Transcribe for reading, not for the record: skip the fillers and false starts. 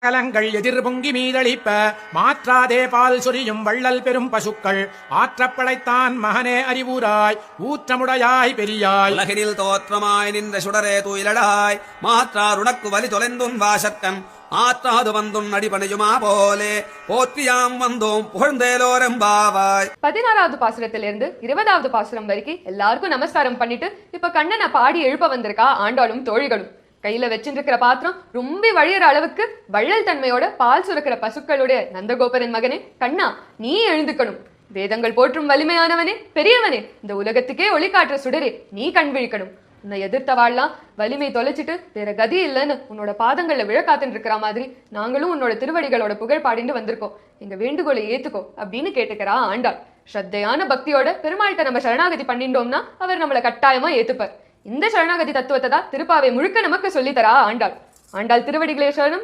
கலங்கள் எதிர் பொங்கி மீதளிப்ப மாற்றாதே பால் சொரியும் வள்ளல் பெரும் பசுக்கள் ஆற்றப்படைத்தான் மகனே அறிவுராய் ஊற்றமுடையாய் பெரியாய் உலகினில் தோற்றமாய் நின்ற சுடரே துயிலடாய் மாற்றார் உனக்கு வலி தொலைந்தும் வாசக்கன் ஆற்றாது வந்தும் அடிபணியுமா போலே போற்றியாம் வந்தோம் புகழ்ந்தேலோரம்பாவாய். 16வது பாசுரத்திலிருந்து 20வது பாசுரம் வரைக்கும் எல்லாருக்கும் நமஸ்காரம் பண்ணிட்டு இப்ப கண்ணனை பாடி எழுப்ப வந்திருக்கா ஆண்டாளும் தோழிகளும். கையில வச்சிருக்கிற பாத்திரம் ரொம்ப வழியிற அளவுக்கு வள்ளல் தன்மையோட பால் சுரக்கிற பசுக்களுடைய நந்தகோபரின் மகனே கண்ணா, நீ எழுந்துக்கணும். வேதங்கள் போற்றும் வலிமையானவனே, பெரியவனே, இந்த உலகத்துக்கே ஒளி காட்டுற சுடரே, நீ கண் விழிக்கணும். உன்னை எதிர்த்தவாள்லாம் வலிமை தொலைச்சிட்டு வேற கதி இல்லைன்னு உன்னோட பாதங்கள்ல விழ காத்துட்டு இருக்கிற மாதிரி நாங்களும் உன்னோட திருவடிகளோட புகழ் பாடிட்டு வந்திருக்கோம். எங்க வேண்டுகோளை ஏத்துக்கோ அப்படின்னு கேட்டுக்கிறா ஆண்டாள். ஸ்ரத்தையான பக்தியோட பெருமாள்கிட்ட நம்ம சரணாகதி பண்ணிட்டோம்னா அவர் நம்மளை கட்டாயமா ஏத்துப்பார். இந்த சரணாகதி தத்துவத்தை தான் திருப்பாவை முழுக்க நமக்கு சொல்லித்தரா ஆண்டாள். ஆண்டாள் திருவடிகளே சரணம்.